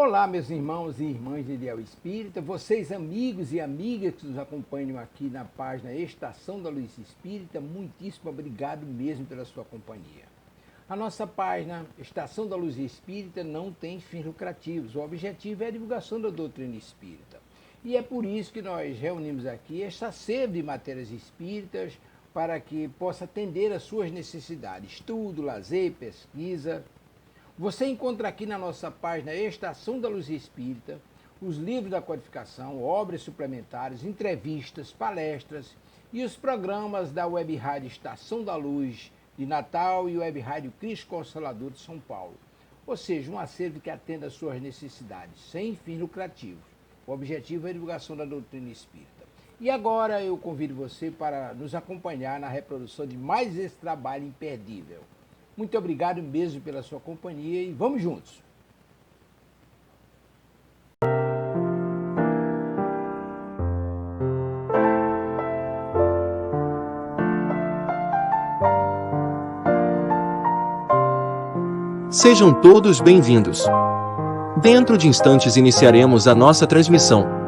Olá, meus irmãos e irmãs de Ideal Espírita, vocês amigos e amigas que nos acompanham aqui na página Estação da Luz Espírita, muitíssimo obrigado mesmo pela sua companhia. A nossa página Estação da Luz Espírita não tem fins lucrativos, o objetivo é a divulgação da doutrina espírita. E é por isso que nós reunimos aqui esta sede de matérias espíritas para que possa atender às suas necessidades, estudo, lazer, pesquisa. Você encontra aqui na nossa página Estação da Luz Espírita os livros da codificação, obras suplementares, entrevistas, palestras e os programas da Web Rádio Estação da Luz de Natal e Web Rádio Cristo Consolador de São Paulo. Ou seja, um acervo que atenda às suas necessidades, sem fins lucrativos. O objetivo é a divulgação da doutrina espírita. E agora eu convido você para nos acompanhar na reprodução de mais esse trabalho imperdível. Muito obrigado mesmo pela sua companhia e vamos juntos! Sejam todos bem-vindos. Dentro de instantes iniciaremos a nossa transmissão.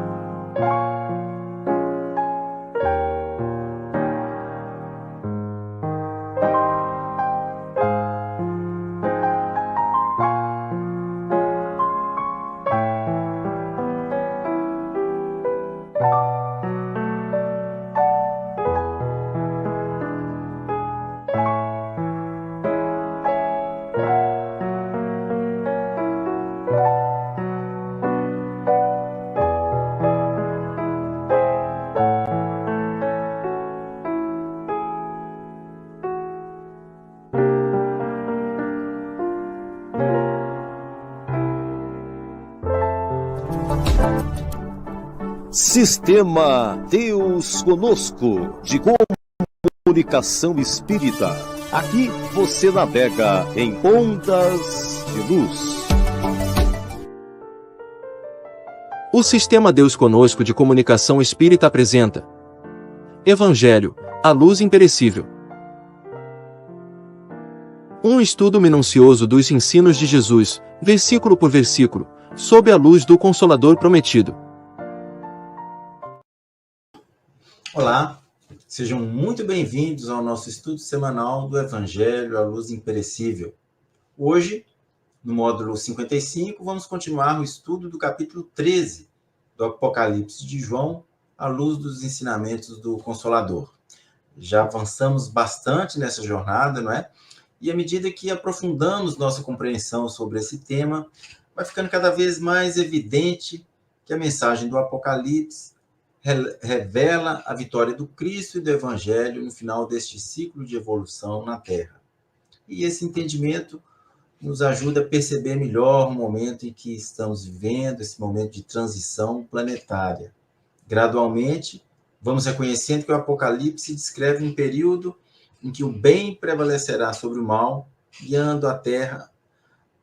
Sistema Deus Conosco, de comunicação espírita. Aqui você navega em ondas de luz. O Sistema Deus Conosco de comunicação espírita apresenta Evangelho, a luz imperecível. Um estudo minucioso dos ensinos de Jesus, versículo por versículo, sob a luz do Consolador prometido. Olá, sejam muito bem-vindos ao nosso estudo semanal do Evangelho, a luz imperecível. Hoje, no módulo 55, vamos continuar o estudo do capítulo 13 do Apocalipse de João, à luz dos ensinamentos do Consolador. Já avançamos bastante nessa jornada, não é? E à medida que aprofundamos nossa compreensão sobre esse tema, vai ficando cada vez mais evidente que a mensagem do Apocalipse revela a vitória do Cristo e do Evangelho no final deste ciclo de evolução na Terra. E esse entendimento nos ajuda a perceber melhor o momento em que estamos vivendo, esse momento de transição planetária. Gradualmente, vamos reconhecendo que o Apocalipse descreve um período em que o bem prevalecerá sobre o mal, guiando a Terra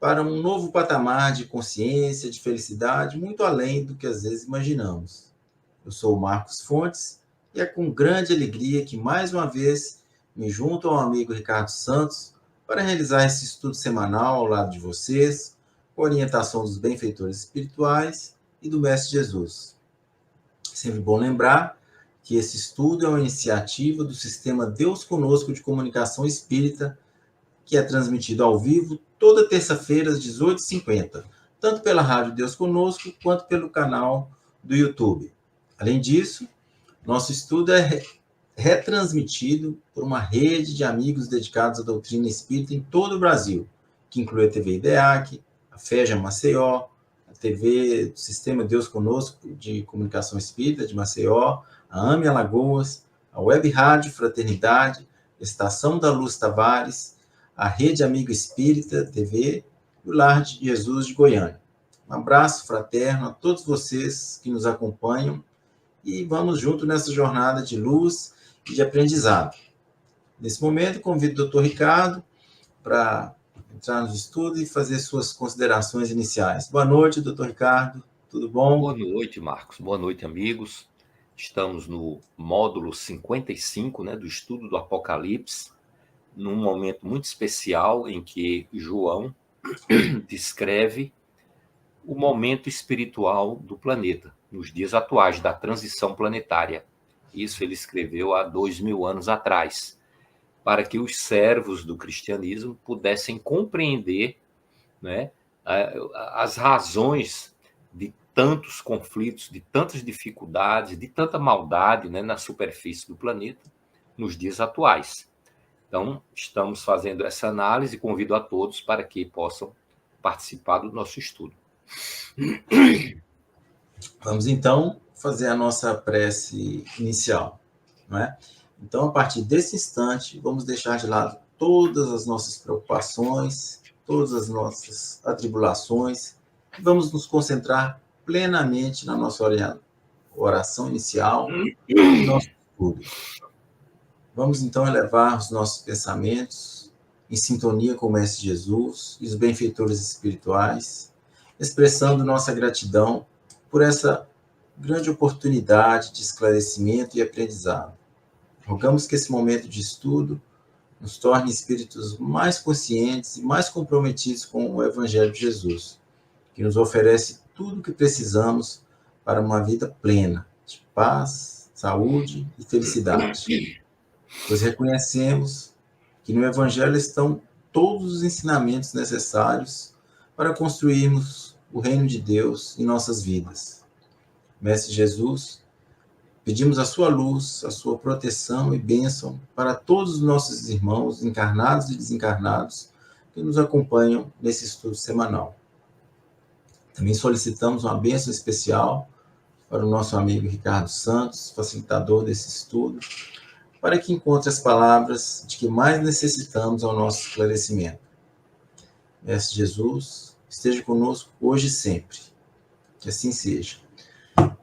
para um novo patamar de consciência, de felicidade, muito além do que às vezes imaginamos. Eu sou o Marcos Fontes e é com grande alegria que, mais uma vez, me junto ao amigo Ricardo Santos para realizar esse estudo semanal ao lado de vocês, com orientação dos benfeitores espirituais e do Mestre Jesus. Sempre bom lembrar que esse estudo é uma iniciativa do Sistema Deus Conosco de Comunicação Espírita, que é transmitido ao vivo toda terça-feira às 18h50, tanto pela Rádio Deus Conosco quanto pelo canal do YouTube. Além disso, nosso estudo é retransmitido por uma rede de amigos dedicados à doutrina espírita em todo o Brasil, que inclui a TV IDEAC, a FEJA Maceió, a TV do Sistema Deus Conosco de Comunicação Espírita de Maceió, a AME Alagoas, a Web Rádio Fraternidade, Estação da Luz Tavares, a Rede Amigo Espírita TV e o Lar de Jesus de Goiânia. Um abraço fraterno a todos vocês que nos acompanham e vamos junto nessa jornada de luz e de aprendizado. Nesse momento, convido o Dr. Ricardo para entrar no estudo e fazer suas considerações iniciais. Boa noite, Dr. Ricardo. Tudo bom? Boa noite, Marcos. Boa noite, amigos. Estamos no módulo 55, do estudo do Apocalipse, num momento muito especial em que João descreve o momento espiritual do planeta, nos dias atuais, da transição planetária. Isso ele escreveu há 2000 anos atrás, para que os servos do cristianismo pudessem compreender, né, as razões de tantos conflitos, de tantas dificuldades, de tanta maldade, né, na superfície do planeta, nos dias atuais. Então, estamos fazendo essa análise e convido a todos para que possam participar do nosso estudo. Vamos, então, fazer a nossa prece inicial, não é? Então, a partir desse instante, vamos deixar de lado todas as nossas preocupações, todas as nossas atribulações, e vamos nos concentrar plenamente na nossa oração inicial e nosso estudo. Vamos, então, elevar os nossos pensamentos em sintonia com o Mestre Jesus e os benfeitores espirituais, expressando nossa gratidão por essa grande oportunidade de esclarecimento e aprendizado. Rogamos que esse momento de estudo nos torne espíritos mais conscientes e mais comprometidos com o Evangelho de Jesus, que nos oferece tudo o que precisamos para uma vida plena, de paz, saúde e felicidade. Pois reconhecemos que no Evangelho estão todos os ensinamentos necessários para construirmos o reino de Deus em nossas vidas. Mestre Jesus, pedimos a sua luz, a sua proteção e bênção para todos os nossos irmãos, encarnados e desencarnados, que nos acompanham nesse estudo semanal. Também solicitamos uma bênção especial para o nosso amigo Ricardo Santos, facilitador desse estudo, para que encontre as palavras de que mais necessitamos ao nosso esclarecimento. Mestre Jesus, esteja conosco hoje e sempre. Que assim seja.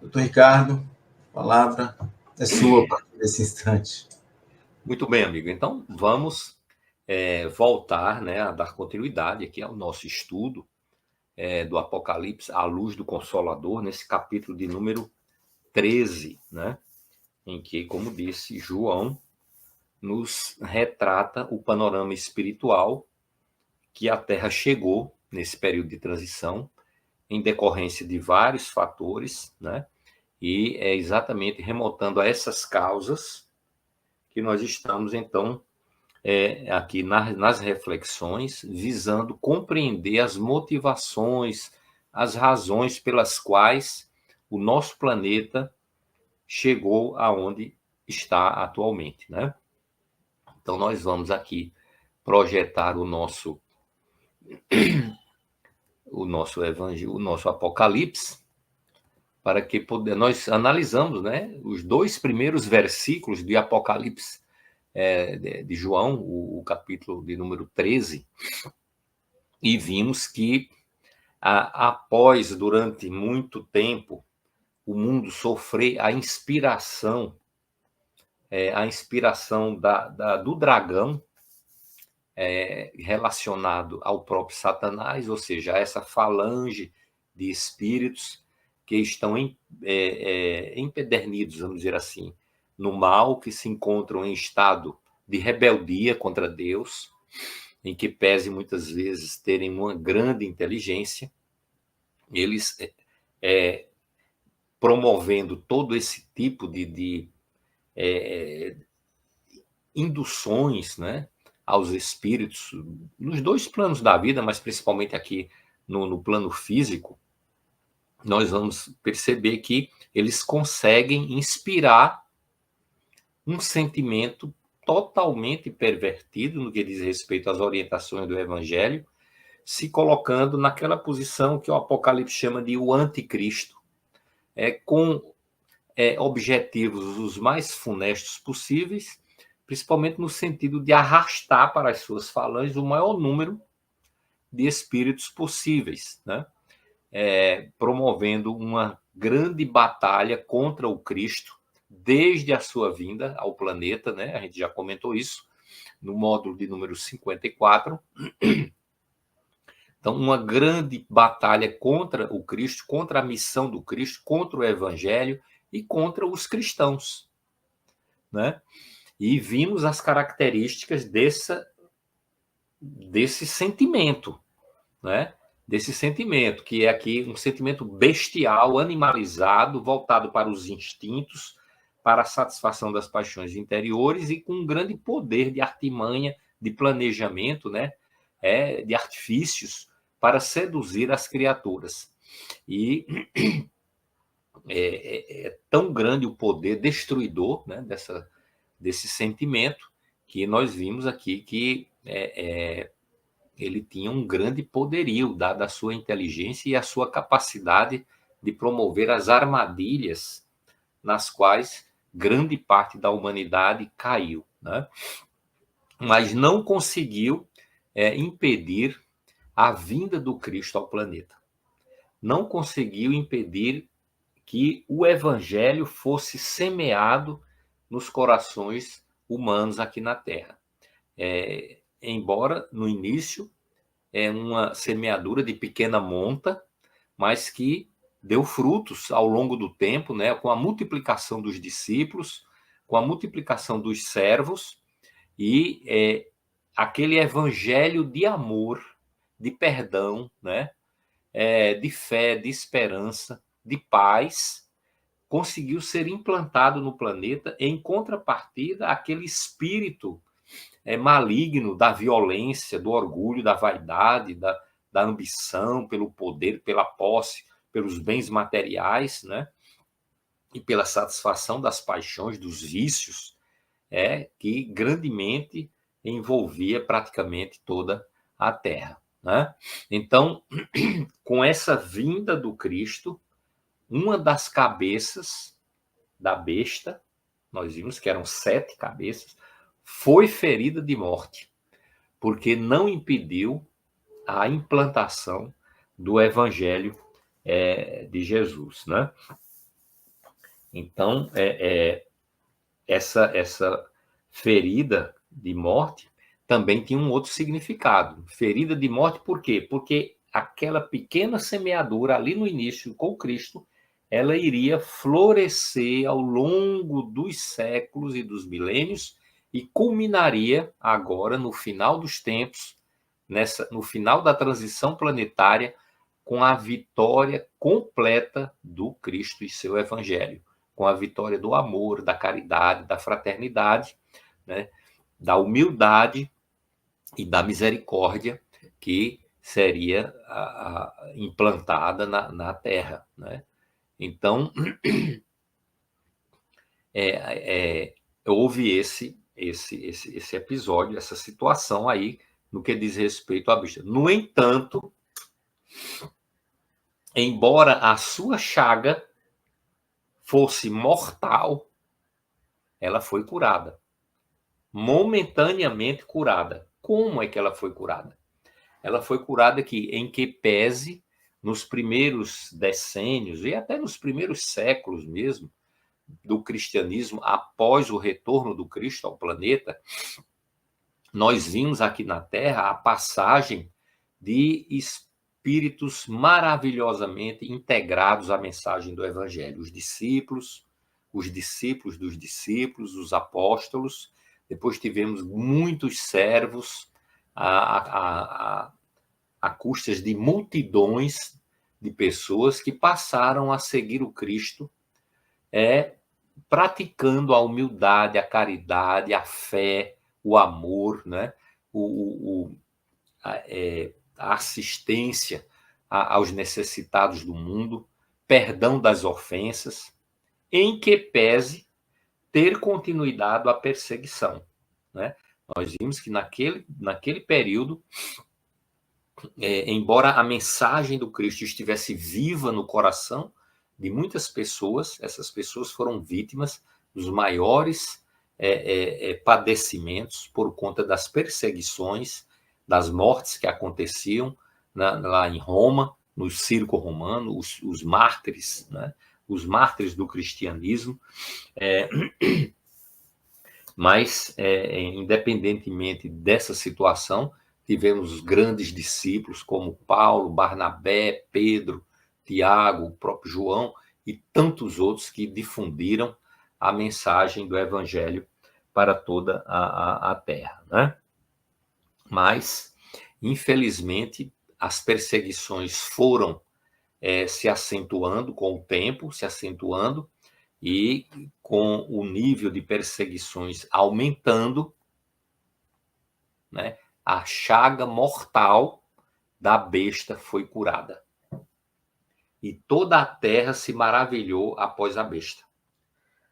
Doutor Ricardo, a palavra é sua a partir desse instante. Muito bem, amigo. Então, vamos voltar, né, a dar continuidade aqui ao nosso estudo do Apocalipse à luz do Consolador, nesse capítulo de número 13, né, em que, como disse, João nos retrata o panorama espiritual que a Terra chegou nesse período de transição, em decorrência de vários fatores, né, e é exatamente remontando a essas causas que nós estamos, então, aqui nas reflexões, visando compreender as motivações, as razões pelas quais o nosso planeta chegou aonde está atualmente, né? Então, nós vamos aqui projetar o nosso evangelho, o nosso Apocalipse, para que nós analisamos, né, os 2 primeiros versículos de Apocalipse de João, o capítulo de número 13, e vimos que após, durante muito tempo, o mundo sofrer a inspiração do dragão, relacionado ao próprio Satanás, ou seja, essa falange de espíritos que estão empedernidos, vamos dizer assim, no mal, que se encontram em estado de rebeldia contra Deus, em que pese muitas vezes terem uma grande inteligência, eles promovendo todo esse tipo de induções, né, aos espíritos, nos 2 planos da vida, mas principalmente aqui no plano físico, nós vamos perceber que eles conseguem inspirar um sentimento totalmente pervertido no que diz respeito às orientações do Evangelho, se colocando naquela posição que o Apocalipse chama de o anticristo, com objetivos os mais funestos possíveis, principalmente no sentido de arrastar para as suas falanges o maior número de espíritos possíveis, né? Promovendo uma grande batalha contra o Cristo, desde a sua vinda ao planeta, né? A gente já comentou isso no módulo de número 54. Então, uma grande batalha contra o Cristo, contra a missão do Cristo, contra o Evangelho e contra os cristãos, né? E vimos as características desse sentimento, né? desse sentimento, que é aqui um sentimento bestial, animalizado, voltado para os instintos, para a satisfação das paixões interiores e com um grande poder de artimanha, de planejamento, né? De artifícios para seduzir as criaturas. E é tão grande o poder destruidor, né, desse sentimento, que nós vimos aqui que ele tinha um grande poderio, dada a sua inteligência e a sua capacidade de promover as armadilhas nas quais grande parte da humanidade caiu, né? Mas não conseguiu impedir a vinda do Cristo ao planeta. Não conseguiu impedir que o evangelho fosse semeado nos corações humanos aqui na Terra. Embora, no início, uma semeadura de pequena monta, mas que deu frutos ao longo do tempo, né, com a multiplicação dos discípulos, com a multiplicação dos servos, e aquele evangelho de amor, de perdão, né, de fé, de esperança, de paz, conseguiu ser implantado no planeta, em contrapartida àquele espírito maligno da violência, do orgulho, da vaidade, da ambição pelo poder, pela posse, pelos bens materiais, né? E pela satisfação das paixões, dos vícios, que grandemente envolvia praticamente toda a Terra, né? Então, com essa vinda do Cristo, uma das cabeças da besta, nós vimos que eram 7 cabeças, foi ferida de morte, porque não impediu a implantação do evangelho de Jesus, né? Então, essa ferida de morte também tinha um outro significado. Ferida de morte por quê? Porque aquela pequena semeadura ali no início com Cristo, ela iria florescer ao longo dos séculos e dos milênios e culminaria agora no final dos tempos, no final da transição planetária, com a vitória completa do Cristo e seu evangelho, com a vitória do amor, da caridade, da fraternidade, né, da humildade e da misericórdia que seria implantada na Terra, né? Então, houve esse episódio, essa situação aí, no que diz respeito à besta. No entanto, embora a sua chaga fosse mortal, ela foi curada. Momentaneamente curada. Como é que ela foi curada? Ela foi curada em que pese, nos primeiros decênios, e até nos primeiros séculos mesmo, do cristianismo, após o retorno do Cristo ao planeta, nós vimos aqui na Terra a passagem de espíritos maravilhosamente integrados à mensagem do Evangelho. Os discípulos dos discípulos, os apóstolos. Depois tivemos muitos servos, a custas de multidões de pessoas que passaram a seguir o Cristo, praticando a humildade, a caridade, a fé, o amor, né? A assistência aos necessitados do mundo, perdão das ofensas, em que pese ter continuidade a perseguição, né? Nós vimos que naquele período, embora a mensagem do Cristo estivesse viva no coração de muitas pessoas, essas pessoas foram vítimas dos maiores padecimentos por conta das perseguições, das mortes que aconteciam lá em Roma, no circo romano, os mártires, né? Os mártires do cristianismo. Mas, independentemente dessa situação, tivemos os grandes discípulos como Paulo, Barnabé, Pedro, Tiago, o próprio João e tantos outros que difundiram a mensagem do Evangelho para toda a Terra, né? Mas, infelizmente, as perseguições foram se acentuando com o tempo, se acentuando, e com o nível de perseguições aumentando, né, a chaga mortal da besta foi curada. E toda a terra se maravilhou após a besta.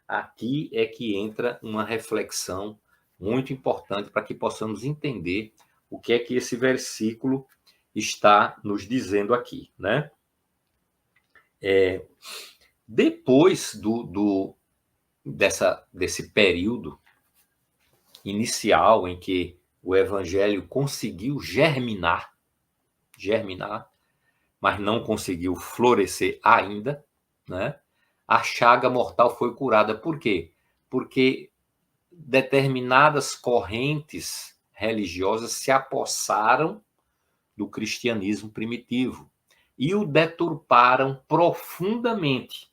Aqui é que entra uma reflexão muito importante para que possamos entender o que é que esse versículo está nos dizendo aqui, né? Depois desse período inicial em que o evangelho conseguiu germinar, mas não conseguiu florescer ainda, né? A chaga mortal foi curada. Por quê? Porque determinadas correntes religiosas se apossaram do cristianismo primitivo e o deturparam profundamente.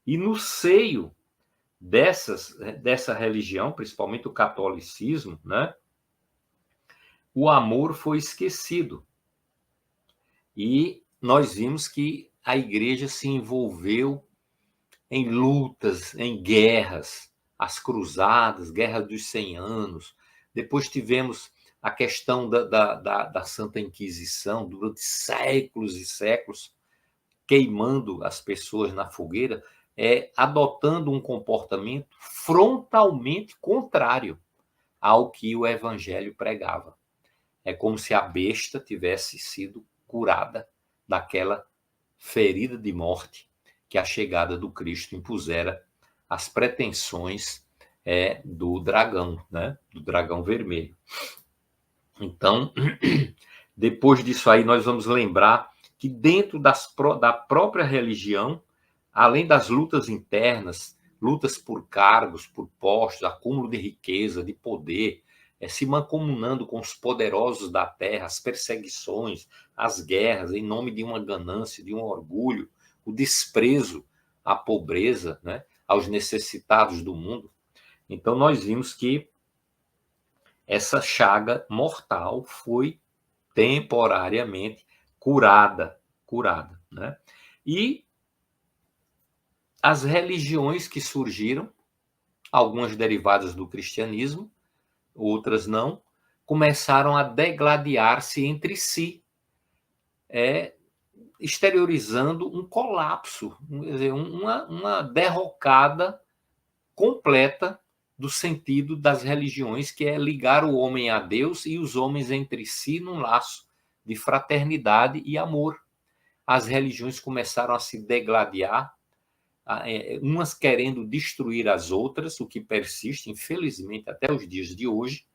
E no seio dessa religião, principalmente o catolicismo, né, o amor foi esquecido. E nós vimos que a igreja se envolveu em lutas, em guerras, as cruzadas, Guerra dos 100 Anos. Depois tivemos a questão da Santa Inquisição, durante séculos e séculos, queimando as pessoas na fogueira, adotando um comportamento frontalmente contrário ao que o evangelho pregava. É como se a besta tivesse sido curada daquela ferida de morte que a chegada do Cristo impusera às pretensões do dragão, né? Do dragão vermelho. Então, depois disso aí, nós vamos lembrar que dentro da própria religião, além das lutas internas, lutas por cargos, por postos, acúmulo de riqueza, de poder, se mancomunando com os poderosos da terra, as perseguições, as guerras, em nome de uma ganância, de um orgulho, o desprezo à pobreza, né, aos necessitados do mundo. Então, nós vimos que essa chaga mortal foi temporariamente curada, né? E as religiões que surgiram, algumas derivadas do cristianismo, outras não, começaram a degladiar-se entre si, exteriorizando um colapso, uma derrocada completa do sentido das religiões, que é ligar o homem a Deus e os homens entre si num laço de fraternidade e amor. As religiões começaram a se degladiar, umas querendo destruir as outras, o que persiste, infelizmente, até os dias de hoje,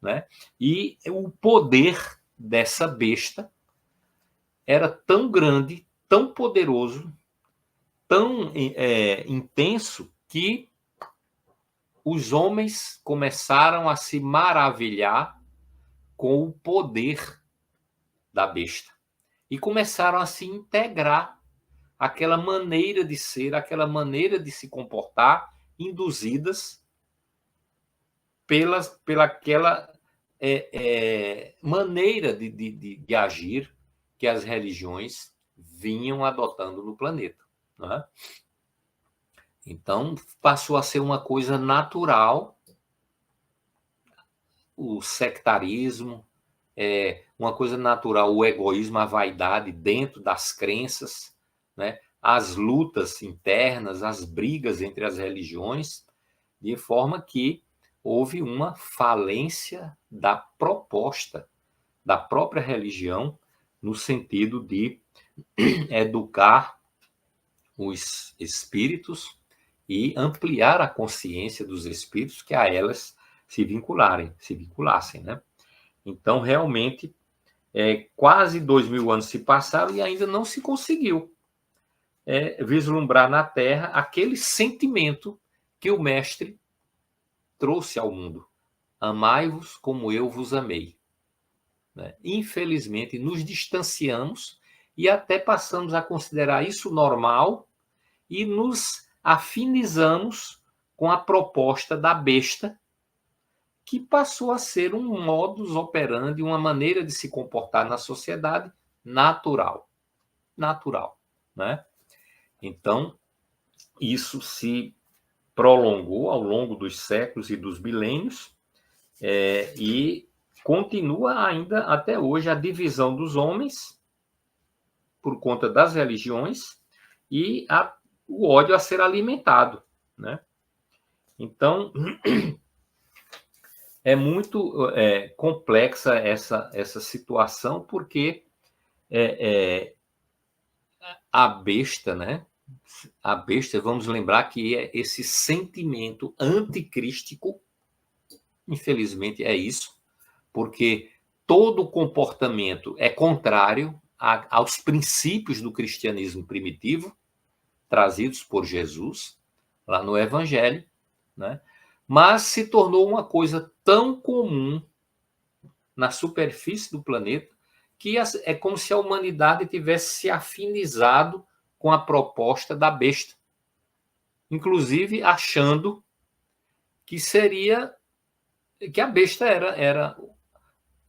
né? E o poder dessa besta era tão grande, tão poderoso, tão intenso, que os homens começaram a se maravilhar com o poder da besta e começaram a se integrar àquela maneira de ser, àquela maneira de se comportar, induzidas pelaquela maneira de agir que as religiões vinham adotando no planeta, não é? Então, passou a ser uma coisa natural o sectarismo, uma coisa natural, o egoísmo, a vaidade dentro das crenças, né? As lutas internas, as brigas entre as religiões, de forma que houve uma falência da proposta da própria religião no sentido de educar os espíritos e ampliar a consciência dos espíritos que a elas se vinculassem, né? Então, realmente, quase 2000 anos se passaram e ainda não se conseguiu vislumbrar na Terra aquele sentimento que o Mestre trouxe ao mundo. Amai-vos como eu vos amei. Né? Infelizmente, nos distanciamos e até passamos a considerar isso normal e nos afinizamos com a proposta da besta, que passou a ser um modus operandi, uma maneira de se comportar na sociedade natural. Natural, né? Então, isso se prolongou ao longo dos séculos e dos milênios, e continua ainda até hoje a divisão dos homens por conta das religiões e o ódio a ser alimentado, né? Então, é muito complexa essa situação, porque a besta, né? A besta, vamos lembrar que é esse sentimento anticrístico, infelizmente é isso, porque todo comportamento é contrário aos princípios do cristianismo primitivo, trazidos por Jesus, lá no Evangelho, né? Mas se tornou uma coisa tão comum na superfície do planeta que é como se a humanidade tivesse se afinizado com a proposta da besta, inclusive achando que a besta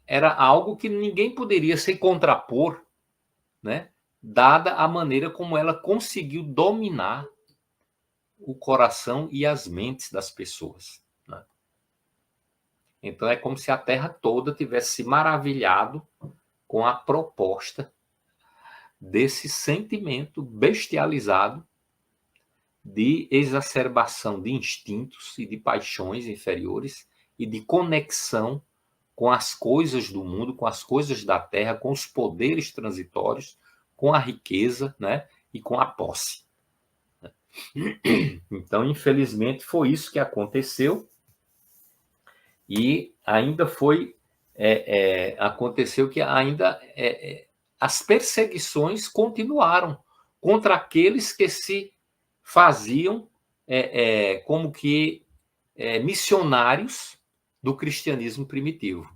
era algo que ninguém poderia se contrapor, né? Dada a maneira como ela conseguiu dominar o coração e as mentes das pessoas, né? Então é como se a Terra toda tivesse se maravilhado com a proposta desse sentimento bestializado de exacerbação de instintos e de paixões inferiores e de conexão com as coisas do mundo, com as coisas da terra, com os poderes transitórios, com a riqueza, né, e com a posse. Então, infelizmente, foi isso que aconteceu, e ainda aconteceu que ainda as perseguições continuaram contra aqueles que se faziam como que missionários do cristianismo primitivo.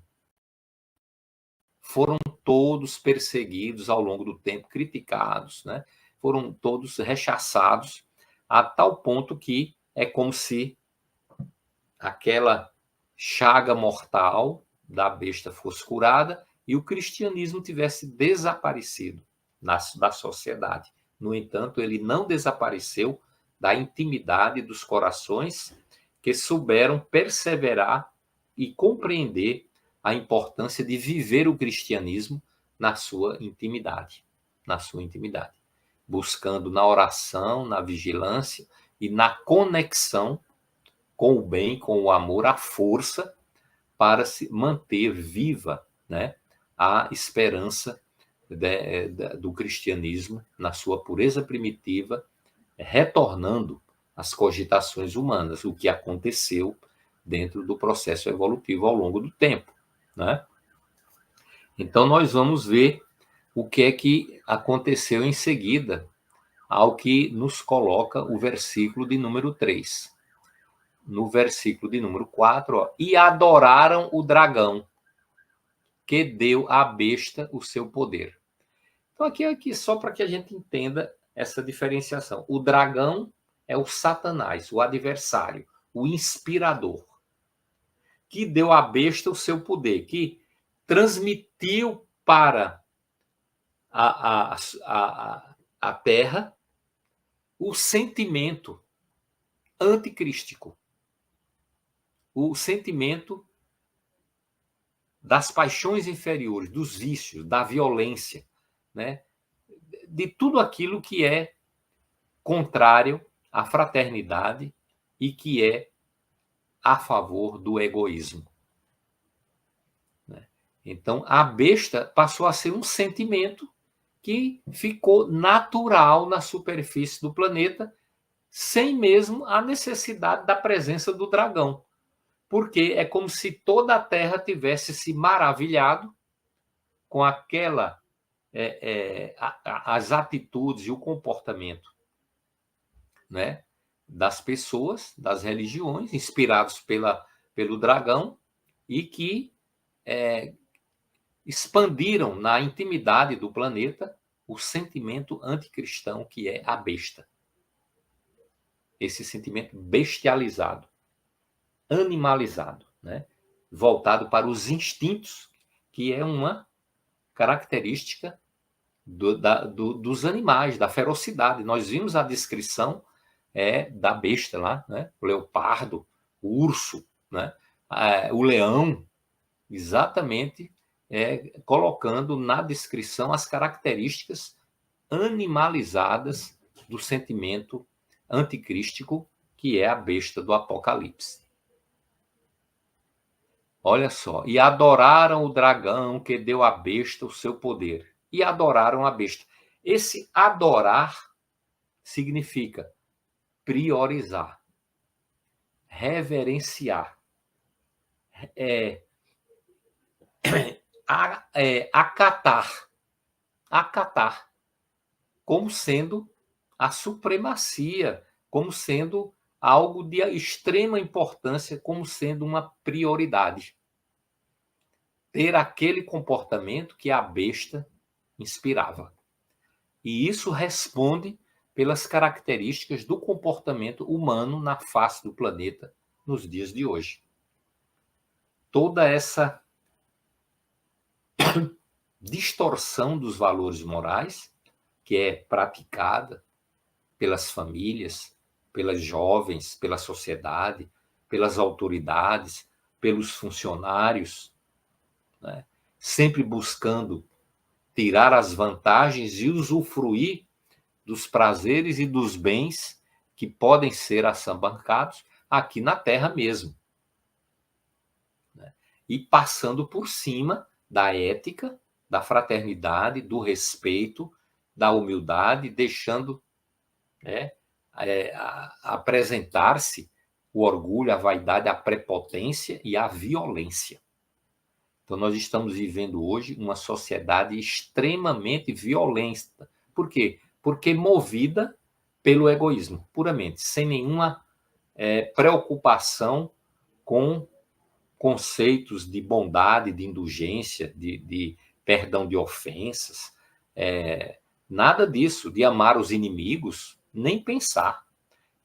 Foram todos perseguidos ao longo do tempo, criticados, né? Foram todos rechaçados, a tal ponto que é como se aquela chaga mortal da besta fosse curada e o cristianismo tivesse desaparecido da sociedade. No entanto, ele não desapareceu da intimidade dos corações que souberam perseverar e compreender a importância de viver o cristianismo na sua intimidade, buscando na oração, na vigilância e na conexão com o bem, com o amor, a força para se manter viva, né, a esperança do cristianismo na sua pureza primitiva, retornando às cogitações humanas, o que aconteceu dentro do processo evolutivo ao longo do tempo, né? Então, nós vamos ver o que é que aconteceu em seguida, ao que nos coloca o versículo de número 3. No versículo de número 4, e adoraram o dragão, que deu à besta o seu poder. Então, aqui só para que a gente entenda essa diferenciação. O dragão é o Satanás, o adversário, o inspirador, que deu à besta o seu poder, que transmitiu para a terra o sentimento anticrístico, o sentimento das paixões inferiores, dos vícios, da violência, né? De tudo aquilo que é contrário à fraternidade e que é a favor do egoísmo. Então, a besta passou a ser um sentimento que ficou natural na superfície do planeta, sem mesmo a necessidade da presença do dragão. Porque é como se toda a Terra tivesse se maravilhado com as atitudes e o comportamento, né, das pessoas, das religiões, inspirados pelo dragão, e que expandiram na intimidade do planeta o sentimento anticristão que é a besta. Esse sentimento bestializado, animalizado, né? Voltado para os instintos, que é uma característica dos animais, da ferocidade. Nós vimos a descrição da besta lá, né? O leopardo, o urso, né? O leão, exatamente colocando na descrição as características animalizadas do sentimento anticrístico, que é a besta do Apocalipse. Olha só, e adoraram o dragão que deu à besta o seu poder. E adoraram a besta. Esse adorar significa priorizar, reverenciar, acatar, como sendo a supremacia, como sendo algo de extrema importância, como sendo uma prioridade. Ter aquele comportamento que a besta inspirava. E isso responde pelas características do comportamento humano na face do planeta nos dias de hoje. Toda essa distorção dos valores morais que é praticada pelas famílias, pelas jovens, pela sociedade, pelas autoridades, pelos funcionários, né? Sempre buscando tirar as vantagens e usufruir dos prazeres e dos bens que podem ser assambarcados aqui na Terra mesmo, né? E passando por cima da ética, da fraternidade, do respeito, da humildade, deixando apresentar-se o orgulho, a vaidade, a prepotência e a violência. Então, nós estamos vivendo hoje uma sociedade extremamente violenta. Por quê? Porque movida pelo egoísmo, puramente, sem nenhuma preocupação com conceitos de bondade, de indulgência, de perdão de ofensas, nada disso, de amar os inimigos, nem pensar.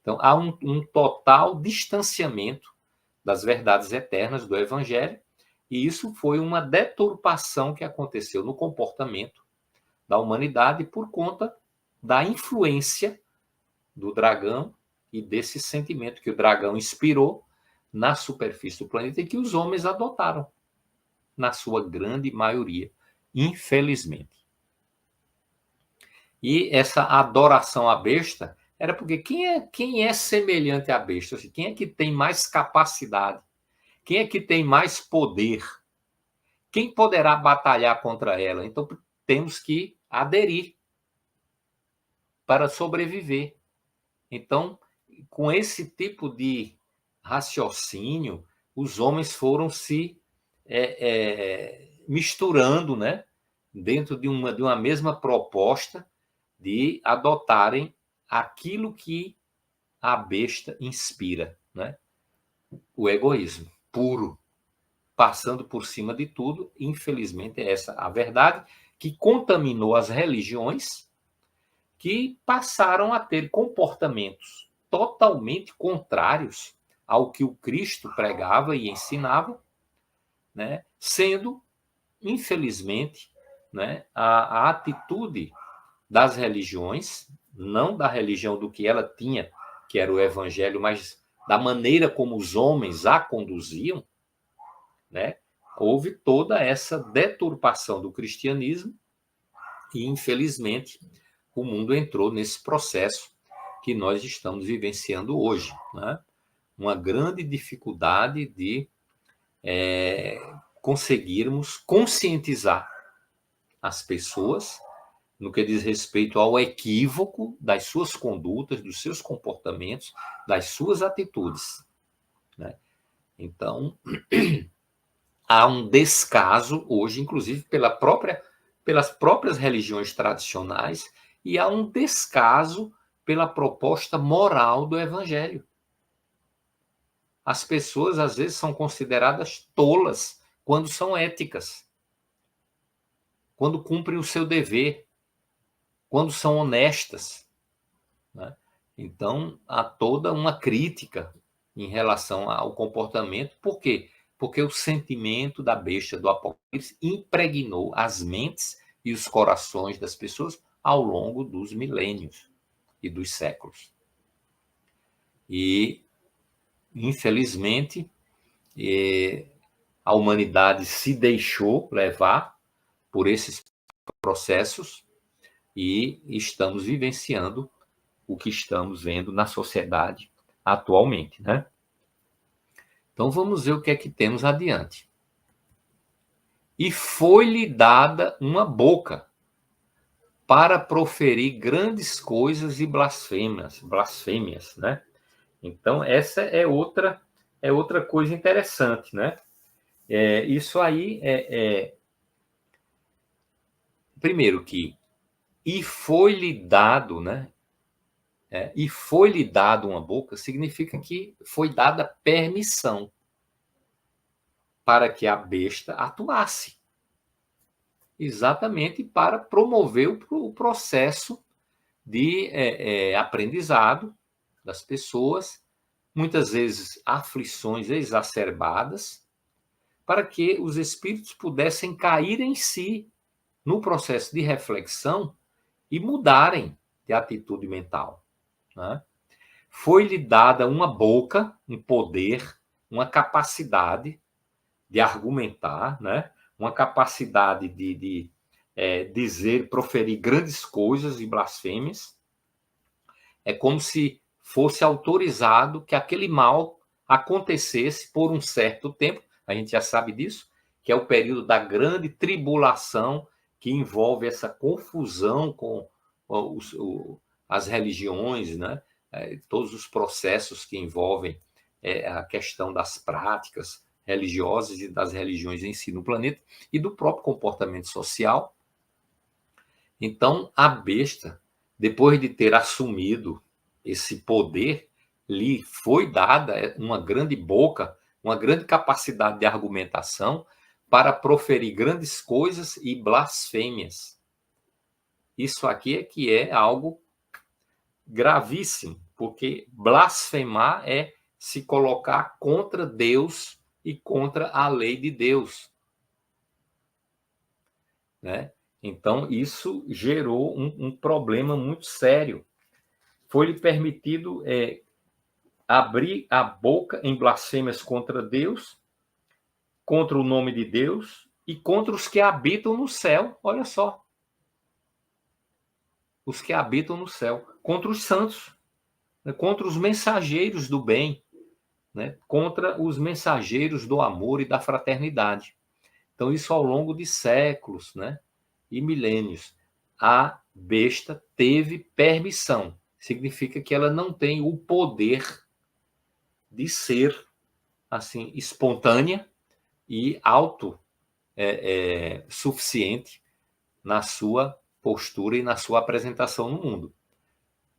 Então, há um total distanciamento das verdades eternas do Evangelho, e isso foi uma deturpação que aconteceu no comportamento da humanidade por conta da influência do dragão e desse sentimento que o dragão inspirou na superfície do planeta e que os homens adotaram, na sua grande maioria, infelizmente. E essa adoração à besta era porque quem é semelhante à besta? Assim, quem é que tem mais capacidade? Quem é que tem mais poder? Quem poderá batalhar contra ela? Então, temos que aderir para sobreviver. Então, com esse tipo de raciocínio, os homens foram se misturando, né, dentro de uma mesma proposta de adotarem aquilo que a besta inspira, né? O egoísmo puro, passando por cima de tudo. Infelizmente, essa é a verdade, que contaminou as religiões, que passaram a ter comportamentos totalmente contrários ao que o Cristo pregava e ensinava, né? Sendo, infelizmente, né, a atitude das religiões, não da religião do que ela tinha, que era o Evangelho, mas da maneira como os homens a conduziam, né? Houve toda essa deturpação do cristianismo e, infelizmente, o mundo entrou nesse processo que nós estamos vivenciando hoje, né? Uma grande dificuldade de conseguirmos conscientizar as pessoas no que diz respeito ao equívoco das suas condutas, dos seus comportamentos, das suas atitudes, né? Então, há um descaso hoje, inclusive pelas próprias religiões tradicionais, e há um descaso pela proposta moral do Evangelho. As pessoas, às vezes, são consideradas tolas quando são éticas, quando cumprem o seu dever, quando são honestas, né? Então, há toda uma crítica em relação ao comportamento. Por quê? Porque o sentimento da besta do Apocalipse impregnou as mentes e os corações das pessoas ao longo dos milênios e dos séculos. E, infelizmente, a humanidade se deixou levar por esses processos e estamos vivenciando o que estamos vendo na sociedade atualmente, né? Então, vamos ver o que é que temos adiante. E foi-lhe dada uma boca para proferir grandes coisas e blasfêmias, né? Então, essa é outra coisa interessante, né? Isso aí primeiro que e foi-lhe dado, né? E foi-lhe dado uma boca significa que foi dada permissão para que a besta atuasse. Exatamente para promover o processo de aprendizado das pessoas, muitas vezes aflições exacerbadas, para que os espíritos pudessem cair em si no processo de reflexão e mudarem de atitude mental, né? Foi-lhe dada uma boca, um poder, uma capacidade de argumentar, né? Uma capacidade de dizer, proferir grandes coisas e blasfêmias. É como se fosse autorizado que aquele mal acontecesse por um certo tempo, a gente já sabe disso, que é o período da grande tribulação, que envolve essa confusão com as religiões, né? Todos os processos que envolvem a questão das práticas religiosas e das religiões em si no planeta e do próprio comportamento social. Então, a besta, depois de ter assumido esse poder, lhe foi dada uma grande boca, uma grande capacidade de argumentação para proferir grandes coisas e blasfêmias. Isso aqui é que é algo gravíssimo, porque blasfemar é se colocar contra Deus e contra a lei de Deus, né? Então, isso gerou um problema muito sério. Foi-lhe permitido abrir a boca em blasfêmias contra Deus, contra o nome de Deus e contra os que habitam no céu. Olha só. Os que habitam no céu. Contra os santos, né? Contra os mensageiros do bem, né? Contra os mensageiros do amor e da fraternidade. Então, isso ao longo de séculos, né? E milênios. A besta teve permissão. Significa que ela não tem o poder de ser assim espontânea e suficiente na sua postura e na sua apresentação no mundo.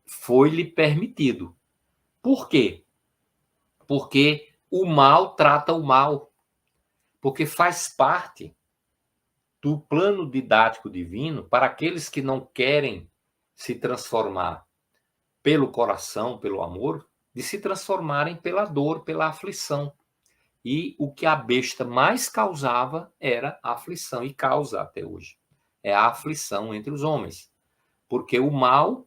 Foi-lhe permitido. Por quê? Porque o mal trata o mal. Porque faz parte do plano didático divino para aqueles que não querem se transformar pelo coração, pelo amor, de se transformarem pela dor, pela aflição. E o que a besta mais causava era a aflição, e causa até hoje. É a aflição entre os homens. Porque o mal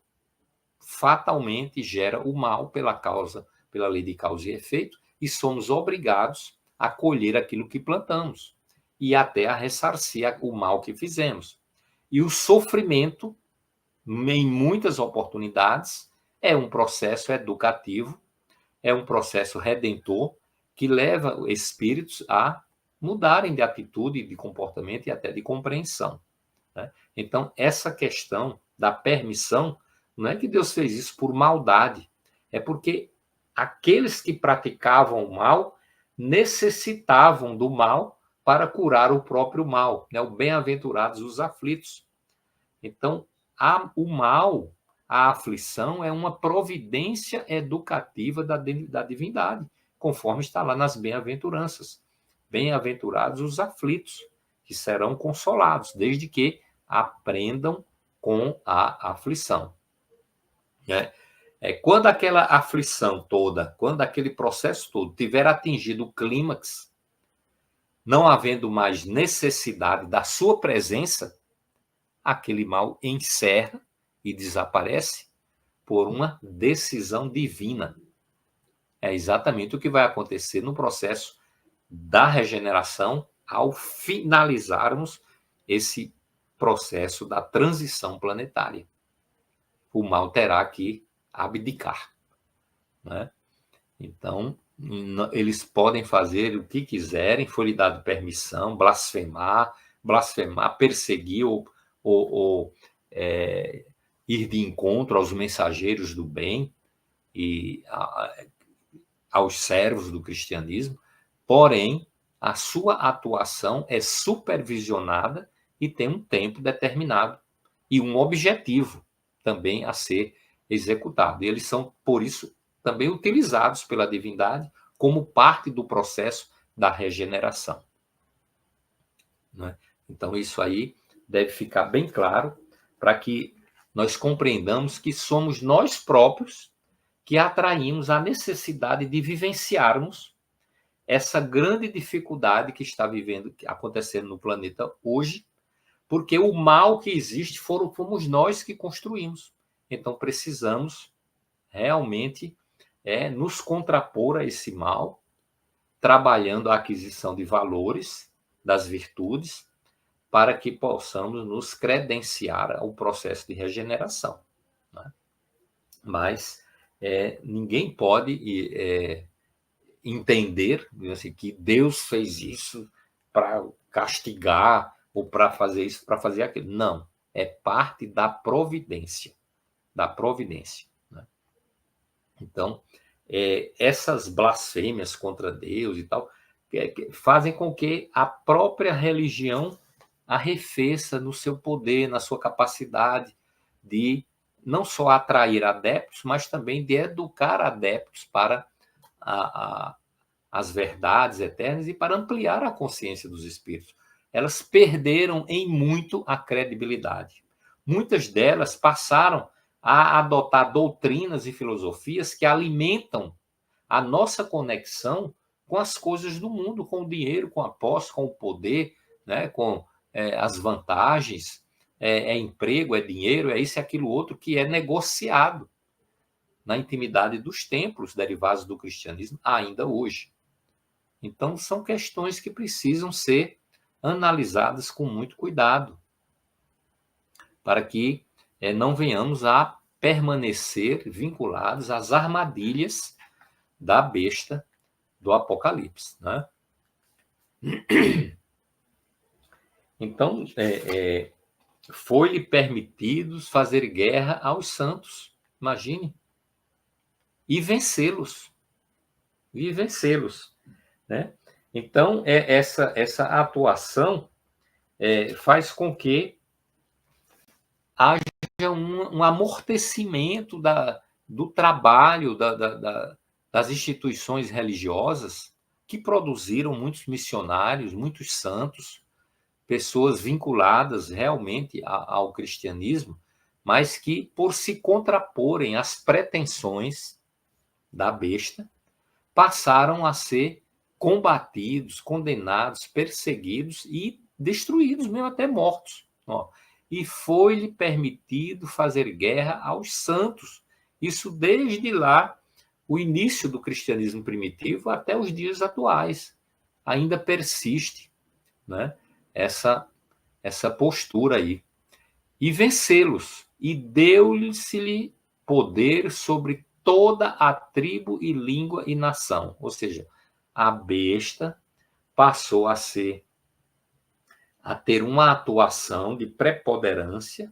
fatalmente gera o mal pela lei de causa e efeito, e somos obrigados a colher aquilo que plantamos e até a ressarcir o mal que fizemos. E o sofrimento, em muitas oportunidades, é um processo educativo, é um processo redentor que leva espíritos a mudarem de atitude, de comportamento e até de compreensão, né? Então, essa questão da permissão, não é que Deus fez isso por maldade, é porque aqueles que praticavam o mal necessitavam do mal para curar o próprio mal, né? O bem-aventurados os aflitos. Então, o mal, a aflição, é uma providência educativa da divindade, conforme está lá nas bem-aventuranças. Bem-aventurados os aflitos, que serão consolados, desde que aprendam com a aflição, né? Quando aquela aflição toda, quando aquele processo todo tiver atingido o clímax, não havendo mais necessidade da sua presença, aquele mal encerra e desaparece por uma decisão divina. É exatamente o que vai acontecer no processo da regeneração ao finalizarmos esse processo da transição planetária. O mal terá que abdicar, né? Então, eles podem fazer o que quiserem, foi-lhe dado permissão, blasfemar, perseguir ou ir de encontro aos mensageiros do bem e aos servos do cristianismo, porém, a sua atuação é supervisionada e tem um tempo determinado e um objetivo também a ser executado. E eles são, por isso, também utilizados pela divindade como parte do processo da regeneração, né? Então, isso aí deve ficar bem claro para que nós compreendamos que somos nós próprios que atraímos a necessidade de vivenciarmos essa grande dificuldade que está acontecendo no planeta hoje, porque o mal que existe fomos nós que construímos. Então, precisamos realmente nos contrapor a esse mal, trabalhando a aquisição de valores, das virtudes, para que possamos nos credenciar ao processo de regeneração, né? Mas ninguém pode entender assim, que Deus fez isso para castigar ou para fazer isso, para fazer aquilo. Não, é parte da providência, né? Então, essas blasfêmias contra Deus e tal, fazem com que a própria religião arrefeça no seu poder, na sua capacidade de não só atrair adeptos, mas também de educar adeptos para as verdades eternas e para ampliar a consciência dos espíritos. Elas perderam em muito a credibilidade. Muitas delas passaram a adotar doutrinas e filosofias que alimentam a nossa conexão com as coisas do mundo, com o dinheiro, com a posse, com o poder, né, com as vantagens, emprego, é dinheiro, é isso e aquilo outro que é negociado na intimidade dos templos derivados do cristianismo ainda hoje. Então, são questões que precisam ser analisadas com muito cuidado, para que não venhamos a permanecer vinculados às armadilhas da besta do Apocalipse, né? Então, foi-lhe permitido fazer guerra aos santos, imagine, e vencê-los, né? Então, essa atuação faz com que haja um amortecimento do trabalho das instituições religiosas que produziram muitos missionários, muitos santos, pessoas vinculadas realmente ao cristianismo, mas que, por se contraporem às pretensões da besta, passaram a ser combatidos, condenados, perseguidos e destruídos, mesmo até mortos. E foi-lhe permitido fazer guerra aos santos. Isso desde lá, o início do cristianismo primitivo até os dias atuais. Ainda persiste, né, essa postura aí. E vencê-los. E deu-lhe poder sobre toda a tribo e língua e nação. Ou seja, a besta passou a ter uma atuação de preponderância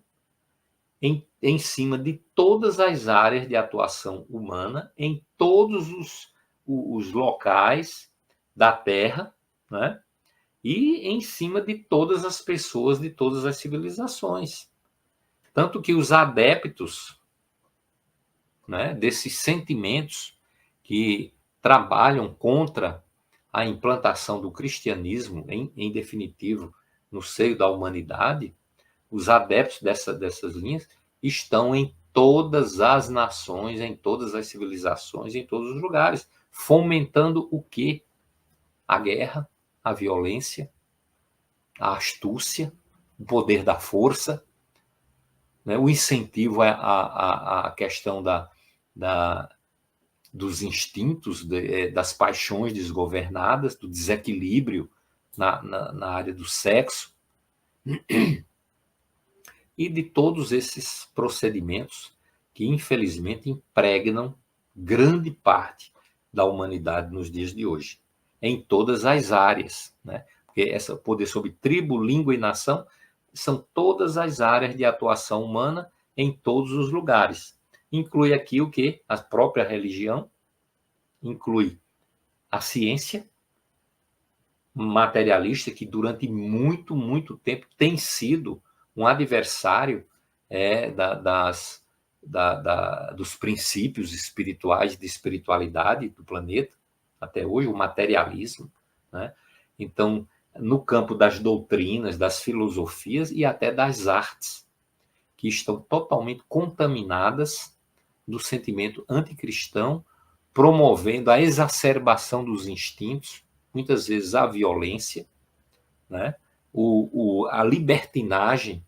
em cima de todas as áreas de atuação humana, em todos os locais da Terra, né? E em cima de todas as pessoas, de todas as civilizações. Tanto que os adeptos, né, desses sentimentos que trabalham contra a implantação do cristianismo, em definitivo, no seio da humanidade, os adeptos dessas linhas estão em todas as nações, em todas as civilizações, em todos os lugares, fomentando o quê? A guerra, a violência, a astúcia, o poder da força, né? O incentivo à questão dos instintos, das paixões desgovernadas, do desequilíbrio na área do sexo, e de todos esses procedimentos que, infelizmente, impregnam grande parte da humanidade nos dias de hoje, em todas as áreas, né? Porque esse poder sobre tribo, língua e nação são todas as áreas de atuação humana em todos os lugares. Inclui aqui o quê? A própria religião, inclui a ciência materialista, que durante muito, muito tempo tem sido um adversário dos princípios espirituais, de espiritualidade do planeta, até hoje, o materialismo, né? Então, no campo das doutrinas, das filosofias e até das artes, que estão totalmente contaminadas do sentimento anticristão, promovendo a exacerbação dos instintos, muitas vezes a violência, né? A libertinagem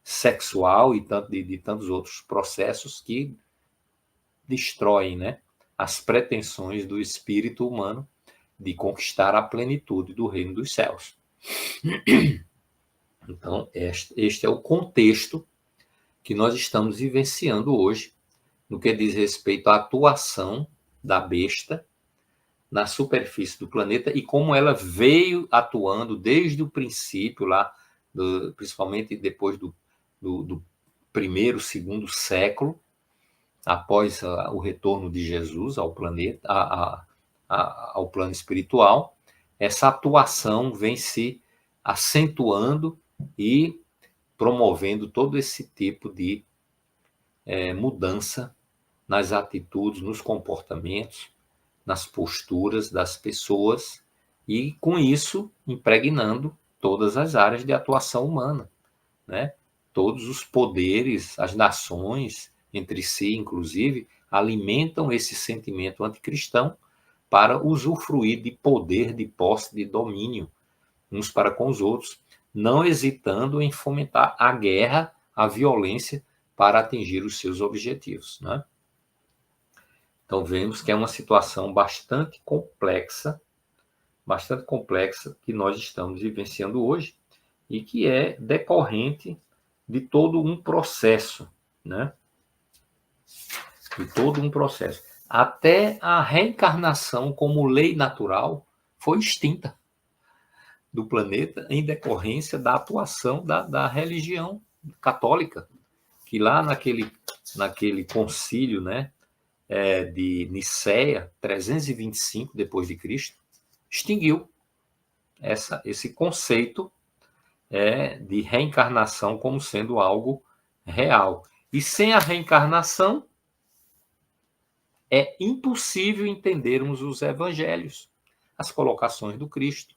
sexual e de tantos outros processos que destroem, né, as pretensões do espírito humano de conquistar a plenitude do reino dos céus. Então, este é o contexto que nós estamos vivenciando hoje, no que diz respeito à atuação da besta na superfície do planeta e como ela veio atuando desde o princípio, lá, principalmente depois do primeiro, segundo século, após o retorno de Jesus ao planeta, ao plano espiritual. Essa atuação vem se acentuando e promovendo todo esse tipo de mudança nas atitudes, nos comportamentos, nas posturas das pessoas e, com isso, impregnando todas as áreas de atuação humana, né? Todos os poderes, as nações, entre si, inclusive, alimentam esse sentimento anticristão para usufruir de poder, de posse, de domínio, uns para com os outros, não hesitando em fomentar a guerra, a violência, para atingir os seus objetivos, né? Então, vemos que é uma situação bastante complexa que nós estamos vivenciando hoje e que é decorrente de todo um processo, né? De todo um processo. Até a reencarnação como lei natural foi extinta do planeta em decorrência da atuação da religião católica, que lá naquele concílio, né, de Nicéia, 325 depois de Cristo, extinguiu esse conceito de reencarnação como sendo algo real. E sem a reencarnação, é impossível entendermos os evangelhos, as colocações do Cristo.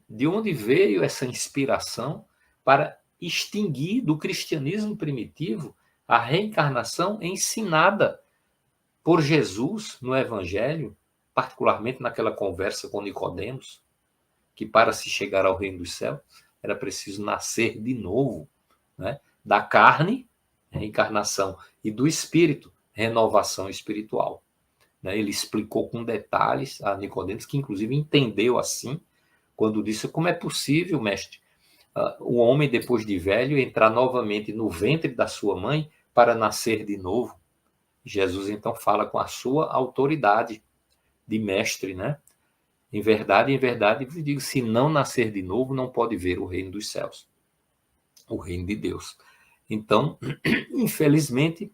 De onde veio essa inspiração para extinguir do cristianismo primitivo a reencarnação ensinada por Jesus no Evangelho, particularmente naquela conversa com Nicodemos, que para se chegar ao reino dos céus era preciso nascer de novo, né? Da carne, reencarnação, e do espírito, renovação espiritual. Ele explicou com detalhes a Nicodemos, que inclusive entendeu assim, quando disse: como é possível, mestre, o homem, depois de velho, entrar novamente no ventre da sua mãe para nascer de novo? Jesus, então, fala com a sua autoridade de mestre, né? Em verdade, vos digo, se não nascer de novo, não pode ver o reino dos céus, o reino de Deus. Então, infelizmente,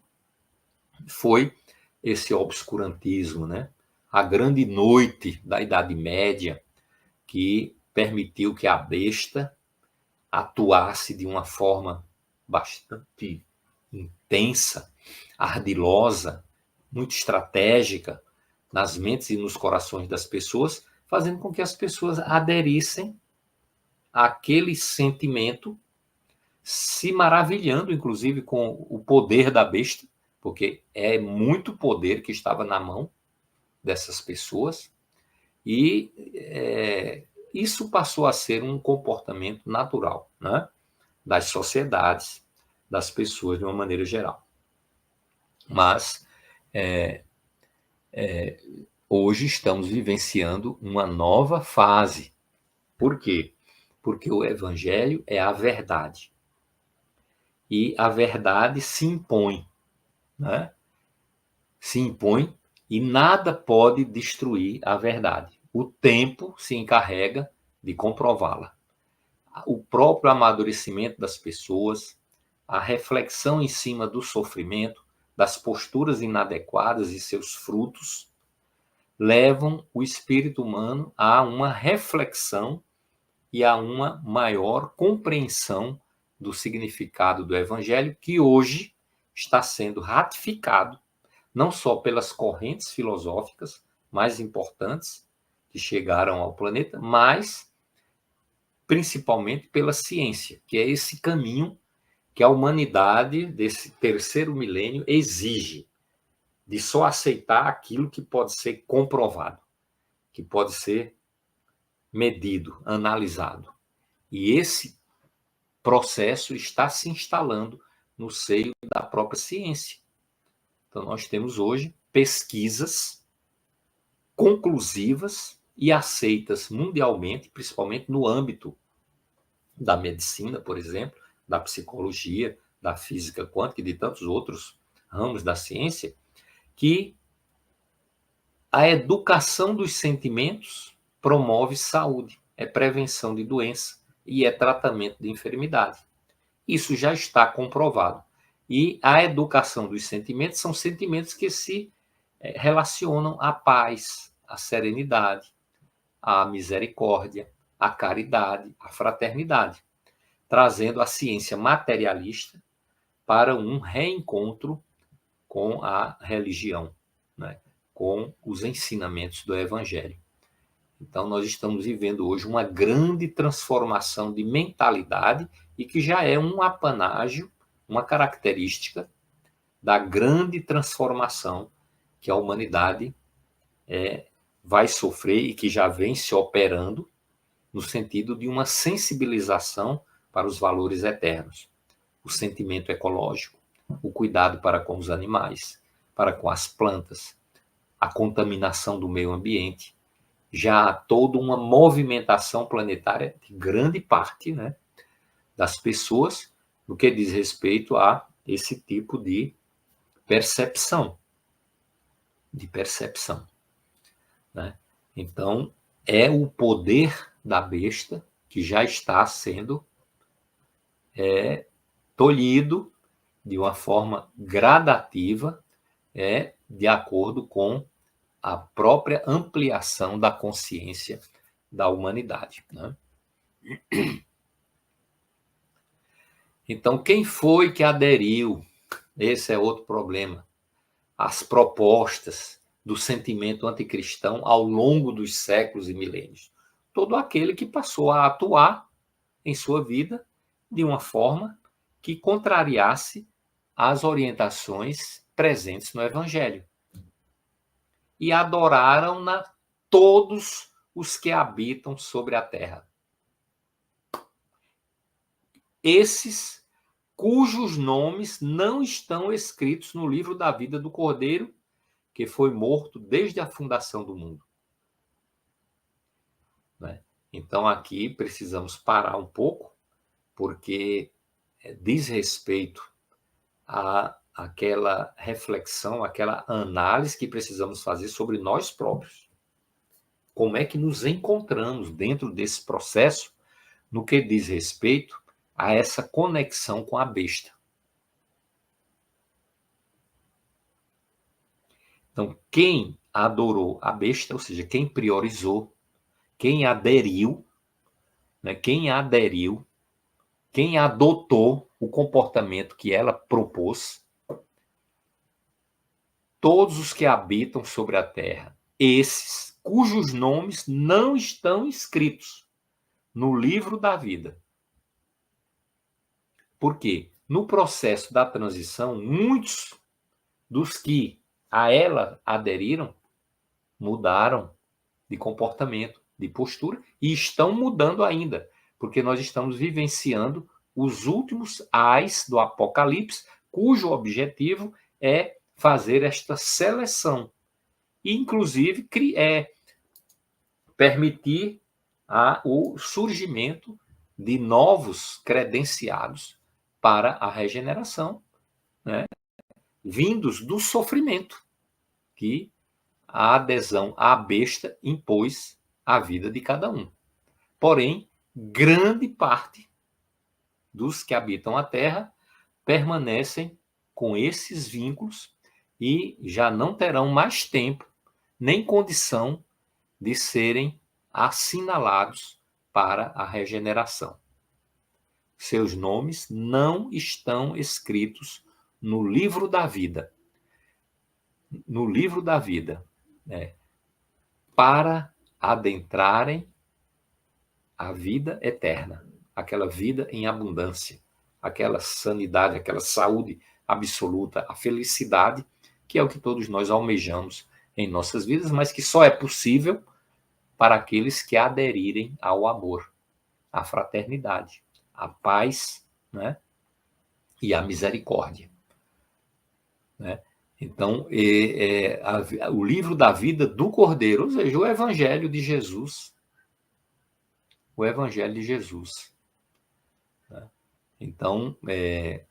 foi esse obscurantismo, né? A grande noite da Idade Média, que permitiu que a besta atuasse de uma forma bastante intensa, ardilosa, muito estratégica nas mentes e nos corações das pessoas, fazendo com que as pessoas aderissem àquele sentimento, se maravilhando, inclusive, com o poder da besta, porque é muito poder que estava na mão dessas pessoas, e isso passou a ser um comportamento natural, né, das sociedades, das pessoas de uma maneira geral. Mas hoje estamos vivenciando uma nova fase. Por quê? Porque o Evangelho é a verdade. E a verdade se impõe, né? Se impõe e nada pode destruir a verdade. O tempo se encarrega de comprová-la. O próprio amadurecimento das pessoas, a reflexão em cima do sofrimento, das posturas inadequadas e seus frutos, levam o espírito humano a uma reflexão e a uma maior compreensão do significado do Evangelho, que hoje está sendo ratificado, não só pelas correntes filosóficas mais importantes que chegaram ao planeta, mas principalmente pela ciência, que é esse caminho que a humanidade desse terceiro milênio exige, de só aceitar aquilo que pode ser comprovado, que pode ser medido, analisado. E esse processo está se instalando no seio da própria ciência. Então, nós temos hoje pesquisas conclusivas e aceitas mundialmente, principalmente no âmbito da medicina, por exemplo, da psicologia, da física quântica e de tantos outros ramos da ciência, que a educação dos sentimentos promove saúde, é prevenção de doença e é tratamento de enfermidade. Isso já está comprovado. E a educação dos sentimentos são sentimentos que se relacionam à paz, à serenidade, à misericórdia, à caridade, à fraternidade, trazendo a ciência materialista para um reencontro com a religião, né? Com os ensinamentos do Evangelho. Então, nós estamos vivendo hoje uma grande transformação de mentalidade e que já é um apanágio, uma característica da grande transformação que a humanidade vai sofrer e que já vem se operando no sentido de uma sensibilização para os valores eternos, o sentimento ecológico, o cuidado para com os animais, para com as plantas, a contaminação do meio ambiente. Já há toda uma movimentação planetária de grande parte, né, das pessoas no que diz respeito a esse tipo de percepção. Né? Então, é o poder da besta que já está sendo tolhido de uma forma gradativa, de acordo com a própria ampliação da consciência da humanidade. Né? Então, quem foi que aderiu? Esse é outro problema. As propostas do sentimento anticristão ao longo dos séculos e milênios. Todo aquele que passou a atuar em sua vida de uma forma que contrariasse as orientações presentes no Evangelho. E adoraram-na todos os que habitam sobre a terra. Esses cujos nomes não estão escritos no livro da vida do Cordeiro, que foi morto desde a fundação do mundo. Né? Então, aqui precisamos parar um pouco, porque diz respeito àquela reflexão, àquela análise que precisamos fazer sobre nós próprios. Como é que nos encontramos dentro desse processo no que diz respeito a essa conexão com a besta. Então, quem adorou a besta, ou seja, quem priorizou, quem aderiu, né, quem adotou o comportamento que ela propôs, todos os que habitam sobre a terra, esses cujos nomes não estão escritos no livro da vida. Por quê? No processo da transição, muitos dos que a ela aderiram mudaram de comportamento, de postura, e estão mudando ainda, porque nós estamos vivenciando os últimos ais do Apocalipse, cujo objetivo é fazer esta seleção e, inclusive, permitir o surgimento de novos credenciados para a regeneração, né, vindos do sofrimento que a adesão à besta impôs à vida de cada um. Porém, grande parte dos que habitam a terra permanecem com esses vínculos e já não terão mais tempo nem condição de serem assinalados para a regeneração. Seus nomes não estão escritos no livro da vida. No livro da vida, para adentrarem a vida eterna, aquela vida em abundância, aquela sanidade, aquela saúde absoluta, a felicidade, que é o que todos nós almejamos em nossas vidas, mas que só é possível para aqueles que aderirem ao amor, à fraternidade, à paz, né, e à misericórdia. Né? Então, o livro da vida do Cordeiro, ou seja, o Evangelho de Jesus. O Evangelho de Jesus. Né? Então, é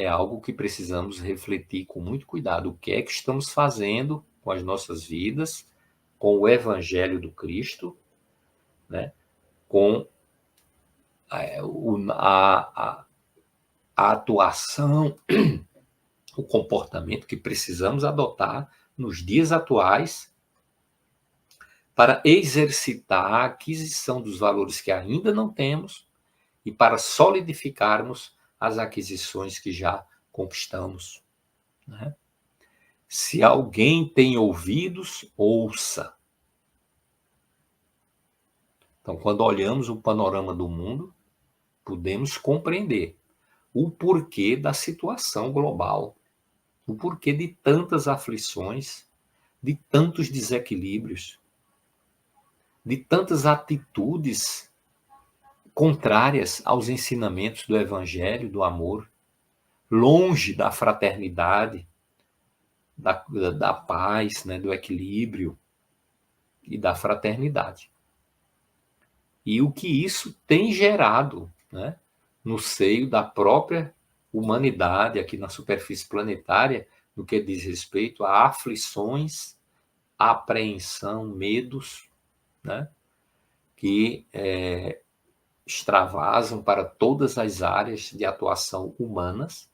algo que precisamos refletir com muito cuidado. O que é que estamos fazendo com as nossas vidas, com o Evangelho do Cristo, né? Com a atuação, o comportamento que precisamos adotar nos dias atuais para exercitar a aquisição dos valores que ainda não temos e para solidificarmos as aquisições que já conquistamos. Né? Se alguém tem ouvidos, ouça. Então, quando olhamos o panorama do mundo, podemos compreender o porquê da situação global, o porquê de tantas aflições, de tantos desequilíbrios, de tantas atitudes contrárias aos ensinamentos do Evangelho, do amor, longe da fraternidade, da paz, né, do equilíbrio e da fraternidade. E o que isso tem gerado, né, no seio da própria humanidade, aqui na superfície planetária, no que diz respeito a aflições, apreensão, medos, né, que extravasam para todas as áreas de atuação humanas,